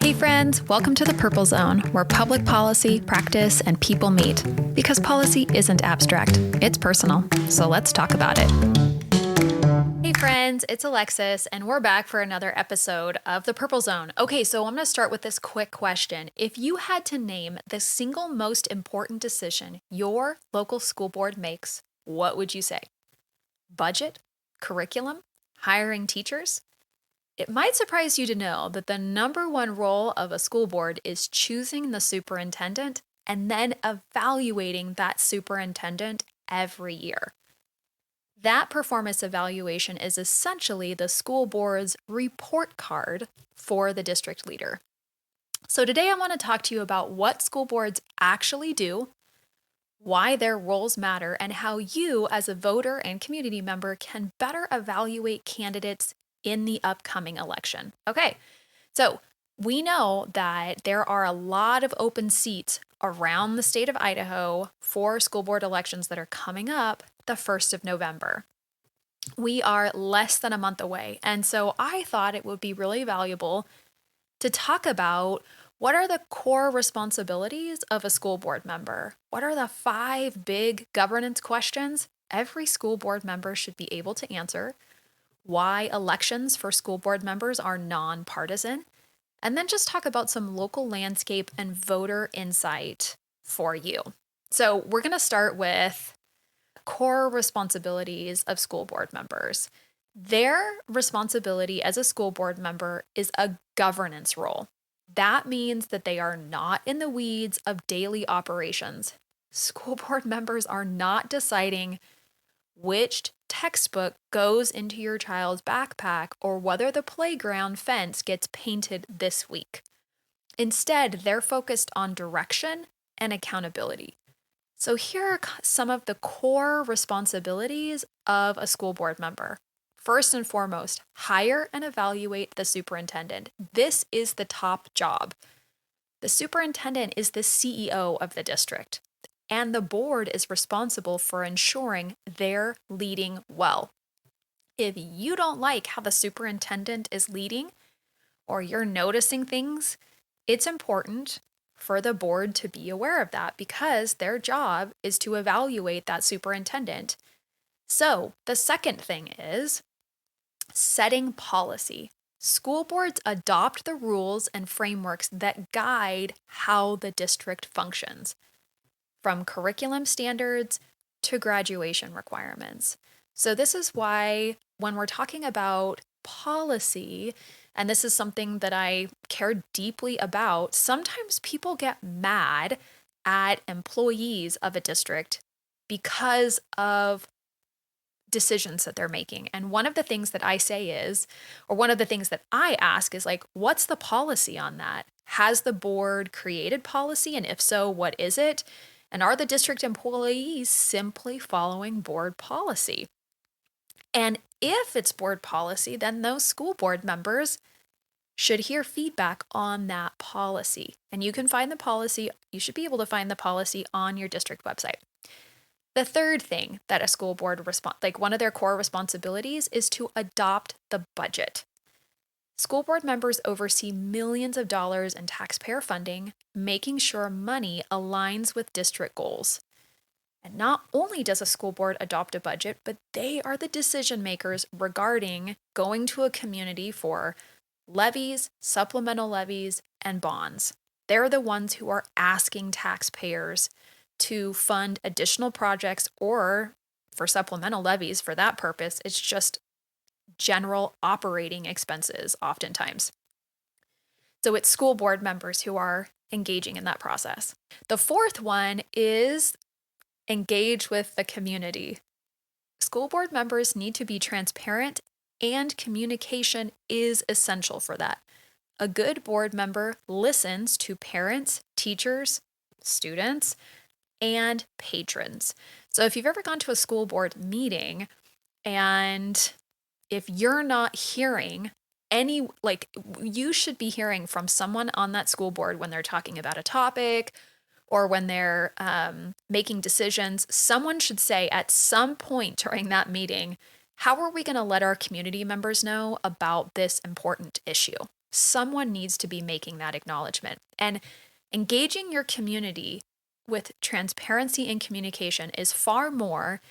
Hey friends, welcome to the Purple Zone, where public policy, practice, and people meet. Because policy isn't abstract, it's personal. So let's talk about it. Hey friends, it's Alexis, and we're back for another episode of the Purple Zone. Okay, so I'm going to start with this quick question. If you had to name the single most important decision your local school board makes, what would you say? Budget? Curriculum? Hiring teachers? It might surprise you to know that the number one role of a school board is choosing the superintendent and then evaluating that superintendent every year. That performance evaluation is essentially the school board's report card for the district leader. So today I want to talk to you about what school boards actually do, why their roles matter, and how you as a voter and community member can better evaluate candidates in the upcoming election. Okay, so we know that there are a lot of open seats around the state of Idaho for school board elections that are coming up the 1st of November. We are less than a month away, and so I thought it would be really valuable to talk about what are the core responsibilities of a school board member? What are the 5 big governance questions every school board member should be able to answer? Why elections for school board members are nonpartisan, and then just talk about some local landscape and voter insight for you. So we're going to start with core responsibilities of school board members. Their responsibility as a school board member is a governance role. That means that they are not in the weeds of daily operations. School board members are not deciding which textbook goes into your child's backpack or whether the playground fence gets painted this week. Instead, they're focused on direction and accountability. So here are some of the core responsibilities of a school board member. First and foremost, hire and evaluate the superintendent. This is the top job. The superintendent is the CEO of the district, and the board is responsible for ensuring they're leading well. If you don't like how the superintendent is leading, or you're noticing things, it's important for the board to be aware of that because their job is to evaluate that superintendent. So the second thing is setting policy. School boards adopt the rules and frameworks that guide how the district functions, from curriculum standards to graduation requirements. So this is why when we're talking about policy, and this is something that I care deeply about, sometimes people get mad at employees of a district because of decisions that they're making. And one of the things that I say is, or one of the things that I ask is like, what's the policy on that? Has the board created policy? And if so, what is it? And are the district employees simply following board policy? And if it's board policy, then those school board members should hear feedback on that policy. And you can find the policy, you should be able to find the policy on your district website. The third thing that a school board one of their core responsibilities is to adopt the budget. School board members oversee millions of dollars in taxpayer funding, making sure money aligns with district goals. And not only does a school board adopt a budget, but they are the decision makers regarding going to a community for levies, supplemental levies, and bonds. They're the ones who are asking taxpayers to fund additional projects, or for supplemental levies for that purpose, it's just general operating expenses oftentimes. So it's school board members who are engaging in that process. The fourth one is engage with the community. School board members need to be transparent, and communication is essential for that. A good board member listens to parents, teachers, students, and patrons. So if you've ever gone to a school board meeting and if you're not hearing you should be hearing from someone on that school board when they're talking about a topic or when they're making decisions. Someone should say at some point during that meeting, how are we going to let our community members know about this important issue? someone needs to be making that acknowledgement. And engaging your community with transparency and communication is far more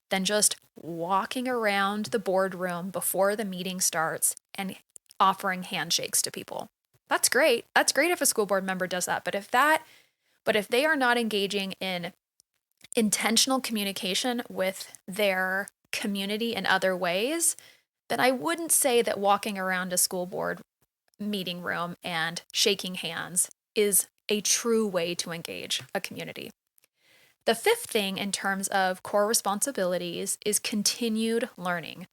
than just walking around the boardroom before the meeting starts and offering handshakes to people. That's great. That's great if a school board member does that. But if they are not engaging in intentional communication with their community in other ways, then I wouldn't say that walking around a school board meeting room and shaking hands is a true way to engage a community. The fifth thing in terms of core responsibilities is continued learning.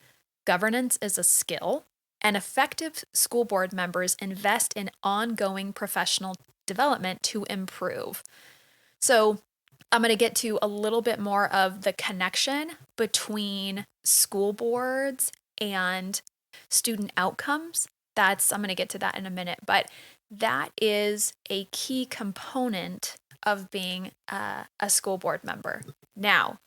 Governance is a skill, and effective school board members invest in ongoing professional development to improve. So, I'm going to get to a little bit more of the connection between school boards and student outcomes. I'm going to get to that in a minute, but that is a key component of being a school board member. Now,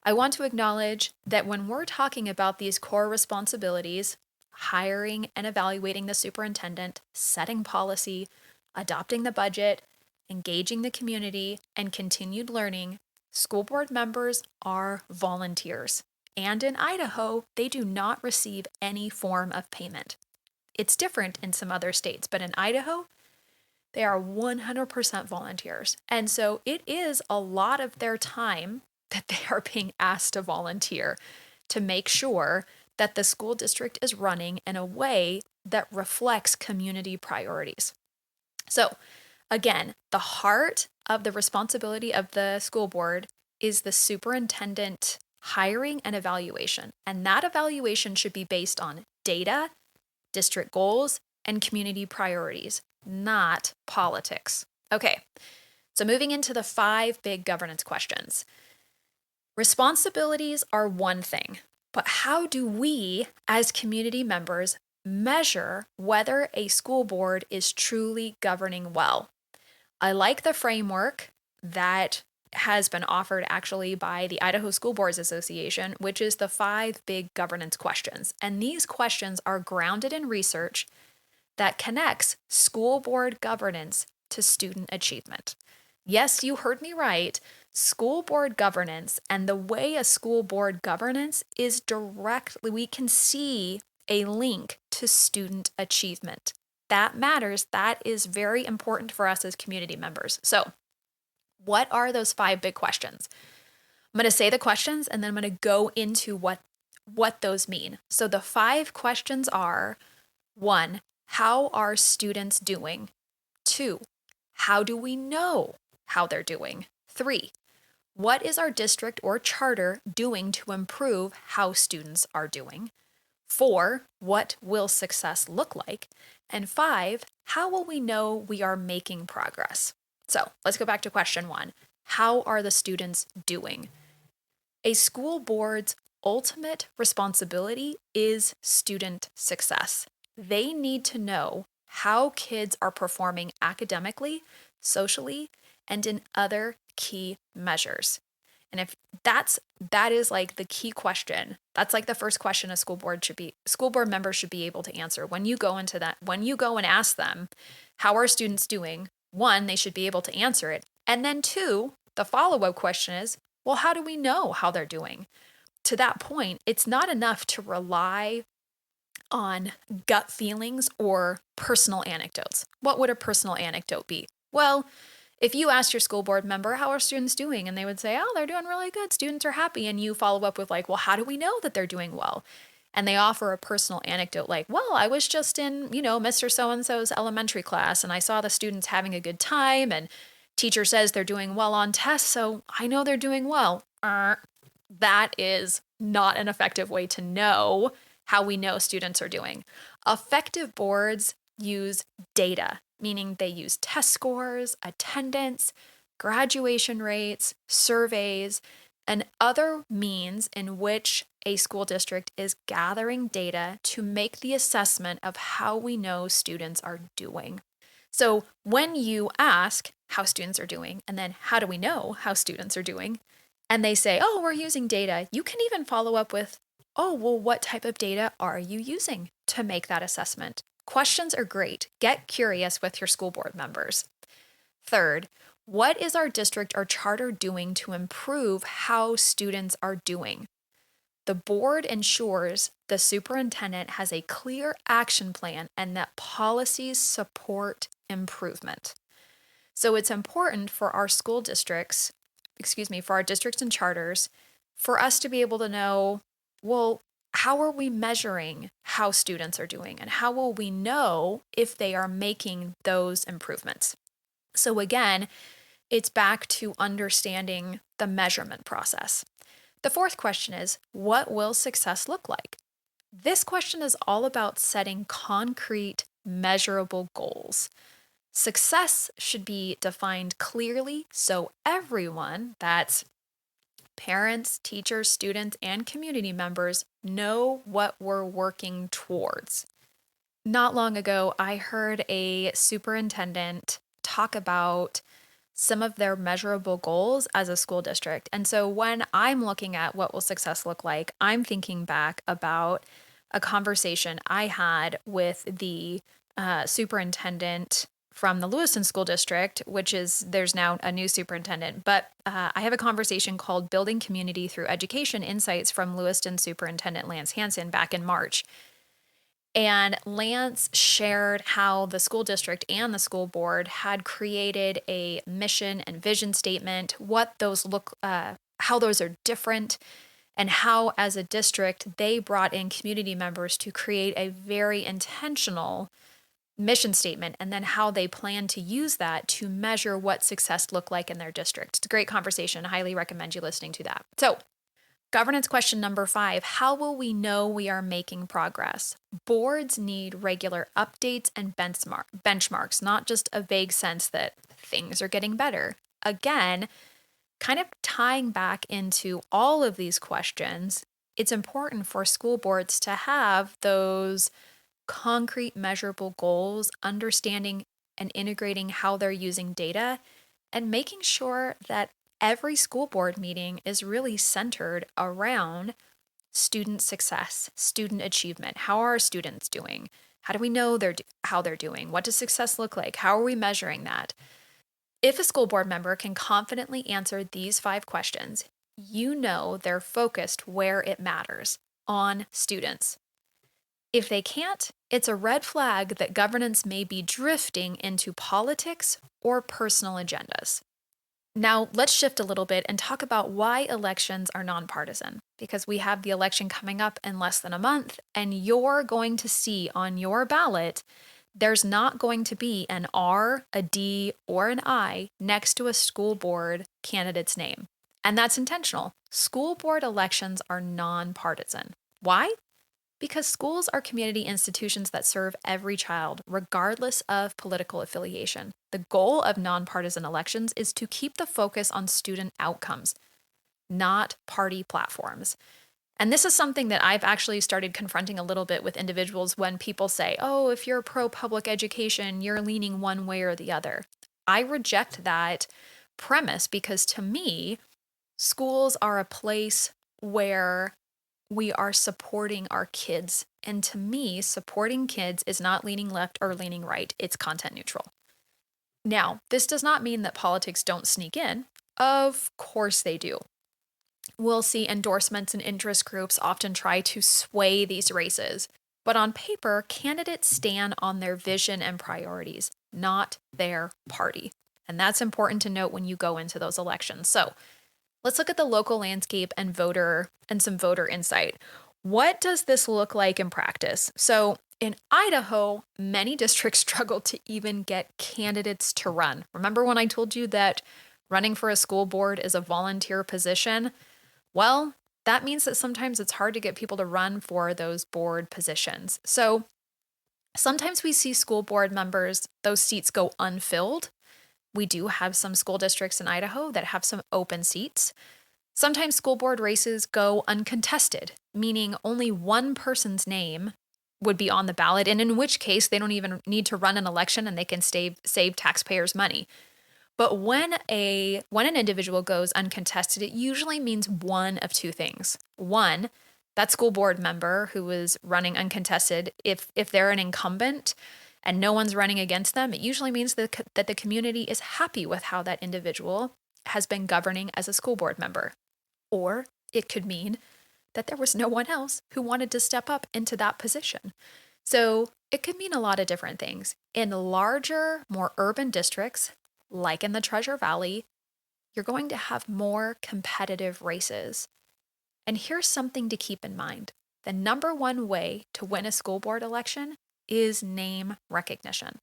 I want to acknowledge that when we're talking about these core responsibilities, hiring and evaluating the superintendent, setting policy, adopting the budget, engaging the community, and continued learning, school board members are volunteers. And in Idaho, they do not receive any form of payment. It's different in some other states, but in Idaho, they are 100% volunteers. And so it is a lot of their time that they are being asked to volunteer to make sure that the school district is running in a way that reflects community priorities. So, again, the heart of the responsibility of the school board is the superintendent hiring and evaluation. And that evaluation should be based on data, district goals, and community priorities, not politics. Okay, so moving into the 5 big governance questions. Responsibilities are one thing, but how do we, as community members, measure whether a school board is truly governing well? I like the framework that has been offered actually by the Idaho School Boards Association, which is the 5 big governance questions. And these questions are grounded in research that connects school board governance to student achievement. Yes, you heard me right. School board governance and the way a school board governance is directly, we can see a link to student achievement. That matters. That is very important for us as community members. So, what are those 5 big questions? I'm going to say the questions and then I'm going to go into what those mean. So the 5 questions are: 1, how are students doing? 2, how do we know how they're doing? 3, what is our district or charter doing to improve how students are doing? 4, what will success look like? And 5, how will we know we are making progress? So let's go back to question 1. How are the students doing? A school board's ultimate responsibility is student success. They need to know how kids are performing academically, socially, and in other key measures. And if that is like the key question, that's like the first question a school board member should be able to answer. When you go and ask them, how are students doing? 1, they should be able to answer it. And then 2, the follow-up question is, well, how do we know how they're doing? To that point, it's not enough to rely on gut feelings or personal anecdotes. What would a personal anecdote be? Well, if you asked your school board member, how are students doing? And they would say, oh, they're doing really good. Students are happy. And you follow up with like, well, how do we know that they're doing well? And they offer a personal anecdote like, well, I was just in, Mr. So-and-so's elementary class and I saw the students having a good time and teacher says they're doing well on tests, so I know they're doing well. That is not an effective way to know how we know students are doing. Effective boards use data, meaning they use test scores, attendance, graduation rates, surveys, and other means in which a school district is gathering data to make the assessment of how we know students are doing. So when you ask how students are doing, and then how do we know how students are doing, and they say, oh, we're using data, you can even follow up with, oh, well, what type of data are you using to make that assessment? questions are great. Get curious with your school board members. Third, what is our district or charter doing to improve how students are doing? The board ensures the superintendent has a clear action plan and that policies support improvement. So it's important for our for our districts and charters, for us to be able to know, well, how are we measuring how students are doing and how will we know if they are making those improvements? So again, it's back to understanding the measurement process. The fourth question is, what will success look like? This question is all about setting concrete, measurable goals. Success should be defined clearly so everyone, that's parents, teachers, students, and community members, know what we're working towards. Not long ago, I heard a superintendent talk about some of their measurable goals as a school district. And so when I'm looking at what will success look like, I'm thinking back about a conversation I had with the superintendent from the Lewiston School District, there's now a new superintendent, but I have a conversation called Building Community Through Education Insights from Lewiston Superintendent Lance Hansen back in March. And Lance shared how the school district and the school board had created a mission and vision statement, how those are different, and how as a district they brought in community members to create a very intentional mission statement, and then how they plan to use that to measure what success looked like in their district. It's a great conversation. I highly recommend you listening to that. So, governance question number 5, how will we know we are making progress? Boards need regular updates and benchmarks, not just a vague sense that things are getting better. Again, kind of tying back into all of these questions, it's important for school boards to have those concrete measurable goals, understanding and integrating how they're using data, and making sure that every school board meeting is really centered around student success, student achievement. How are our students doing? How do we know how they're doing? What does success look like? How are we measuring that? If a school board member can confidently answer these 5 questions, you know they're focused where it matters, on students. If they can't, it's a red flag that governance may be drifting into politics or personal agendas. Now, let's shift a little bit and talk about why elections are nonpartisan, because we have the election coming up in less than a month, and you're going to see on your ballot, there's not going to be an R, a D, or an I next to a school board candidate's name. And that's intentional. School board elections are nonpartisan. Why? Because schools are community institutions that serve every child, regardless of political affiliation. The goal of nonpartisan elections is to keep the focus on student outcomes, not party platforms. And this is something that I've actually started confronting a little bit with individuals when people say, oh, if you're pro-public education, you're leaning one way or the other. I reject that premise because to me, schools are a place where we are supporting our kids. And to me, supporting kids is not leaning left or leaning right. It's content neutral. Now, this does not mean that politics don't sneak in. Of course they do. We'll see endorsements and interest groups often try to sway these races. But on paper, candidates stand on their vision and priorities, not their party. And that's important to note when you go into those elections. So, let's look at the local landscape and some voter insight. What does this look like in practice? So in Idaho, many districts struggle to even get candidates to run. Remember when I told you that running for a school board is a volunteer position? Well, that means that sometimes it's hard to get people to run for those board positions. So sometimes we see school board members, those seats go unfilled. We do have some school districts in Idaho that have some open seats. Sometimes school board races go uncontested, meaning only one person's name would be on the ballot, and in which case they don't even need to run an election and they can save taxpayers money. But when an individual goes uncontested, it usually means one of 2 things. One, that school board member who is running uncontested, if they're an incumbent and no one's running against them, it usually means that the community is happy with how that individual has been governing as a school board member. Or it could mean that there was no one else who wanted to step up into that position. So it could mean a lot of different things. In larger, more urban districts, like in the Treasure Valley, you're going to have more competitive races. And here's something to keep in mind. The number one way to win a school board election is name recognition.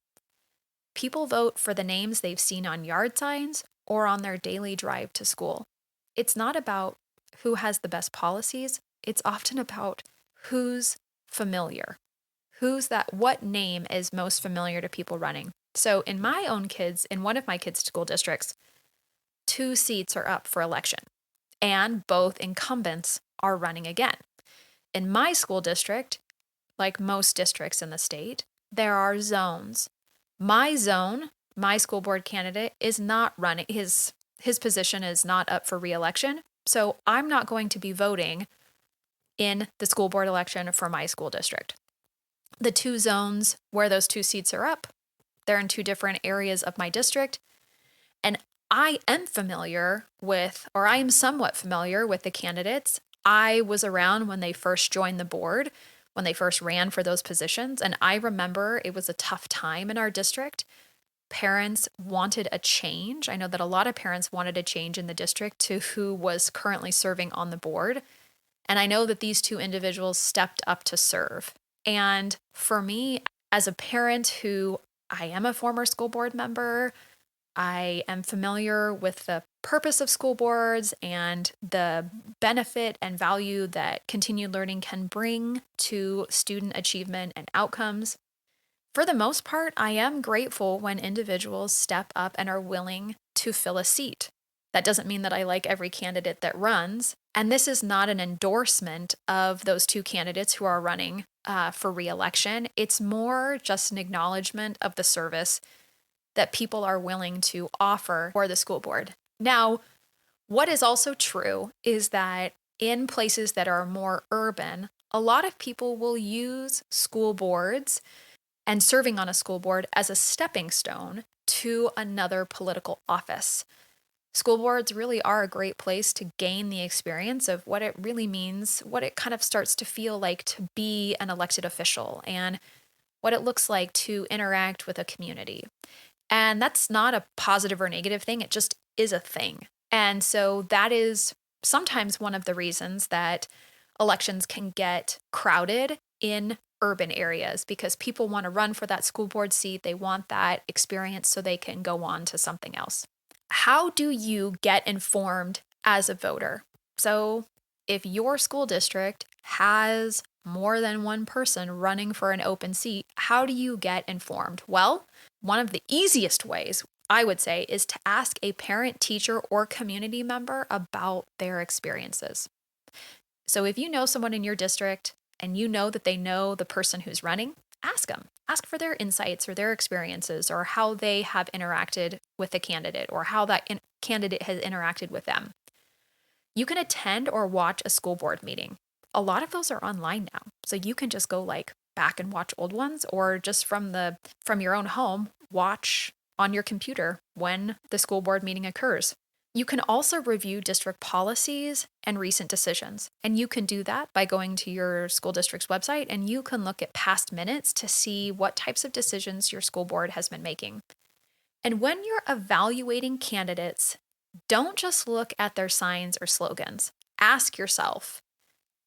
People vote for the names they've seen on yard signs or on their daily drive to school. It's not about who has the best policies. It's often about who's familiar. What name is most familiar to people running? So in one of my kids' school districts, 2 seats are up for election, and both incumbents are running again. In my school district, like most districts in the state, there are zones. My zone, my school board candidate is not running, his position is not up for re-election, so I'm not going to be voting in the school board election for my school district. The 2 zones where those 2 seats are up, they're in 2 different areas of my district, and I am somewhat familiar with the candidates. I was around when they first joined the board, when they first ran for those positions, and I remember it was a tough time in our district. Parents wanted a change. I know that a lot of parents wanted a change in the district to who was currently serving on the board. And I know that these 2 individuals stepped up to serve. And for me, as a parent who I am a former school board member, I am familiar with the purpose of school boards and the benefit and value that continued learning can bring to student achievement and outcomes. For the most part, I am grateful when individuals step up and are willing to fill a seat. That doesn't mean that I like every candidate that runs. And this is not an endorsement of those 2 candidates who are running for re-election. It's more just an acknowledgement of the service that people are willing to offer for the school board. Now, what is also true is that in places that are more urban, a lot of people will use school boards and serving on a school board as a stepping stone to another political office. School boards really are a great place to gain the experience of what it really means, what it kind of starts to feel like to be an elected official, and what it looks like to interact with a community. And that's not a positive or negative thing, it just is a thing. And so that is sometimes one of the reasons that elections can get crowded in urban areas, because people want to run for that school board seat. They want that experience so they can go on to something else. How do you get informed as a voter? So if your school district has more than one person running for an open seat, how do you get informed? Well, one of the easiest ways, I would say, is to ask a parent, teacher, or community member about their experiences. So if you know someone in your district and you know that they know the person who's running, ask them. Ask for their insights or their experiences or how they have interacted with the candidate or how that candidate has interacted with them. You can attend or watch a school board meeting. A lot of those are online now. So you can just go back and watch old ones, or just from your own home, watch on your computer when the school board meeting occurs. You can also review district policies and recent decisions. And you can do that by going to your school district's website, and you can look at past minutes to see what types of decisions your school board has been making. And when you're evaluating candidates, don't just look at their signs or slogans. Ask yourself,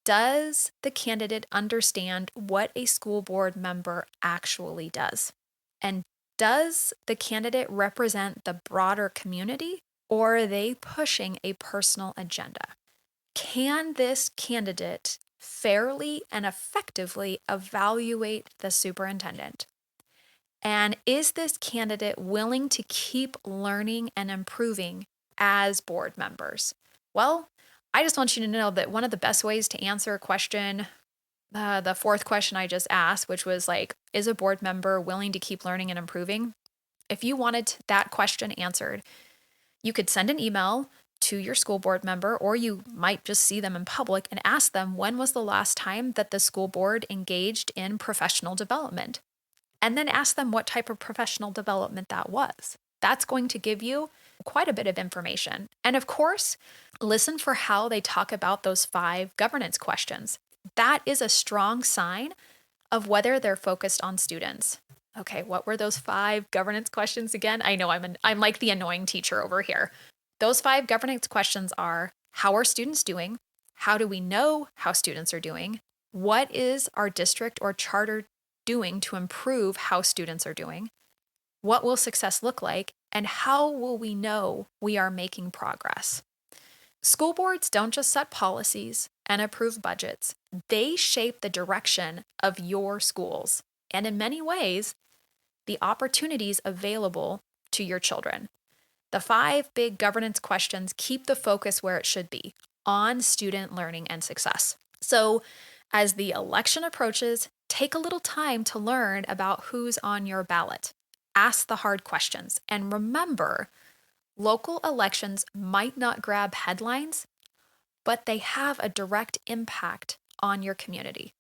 does the candidate understand what a school board member actually does? And does the candidate represent the broader community, or are they pushing a personal agenda? Can this candidate fairly and effectively evaluate the superintendent? And is this candidate willing to keep learning and improving as board members? Well, I just want you to know that one of the best ways to answer a question, the 4th question I just asked, which was is a board member willing to keep learning and improving? If you wanted that question answered, you could send an email to your school board member, or you might just see them in public and ask them, when was the last time that the school board engaged in professional development? And then ask them what type of professional development that was. That's going to give you quite a bit of information. And of course, listen for how they talk about those 5 governance questions. That is a strong sign of whether they're focused on students. Okay, what were those 5 governance questions again? I know I'm like the annoying teacher over here. Those 5 governance questions are: how are students doing? How do we know how students are doing? What is our district or charter doing to improve how students are doing? What will success look like? And how will we know we are making progress? School boards don't just set policies and approve budgets. They shape the direction of your schools, and in many ways, the opportunities available to your children. The 5 big governance questions keep the focus where it should be, on student learning and success. So, as the election approaches, take a little time to learn about who's on your ballot. Ask the hard questions, and remember, local elections might not grab headlines, but they have a direct impact on your community.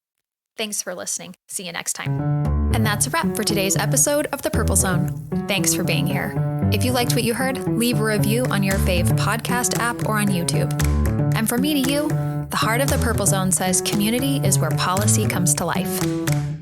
Thanks for listening. See you next time. And that's a wrap for today's episode of The Purple Zone. Thanks for being here. If you liked what you heard, leave a review on your fave podcast app or on YouTube. And from me to you, the heart of The Purple Zone says community is where policy comes to life.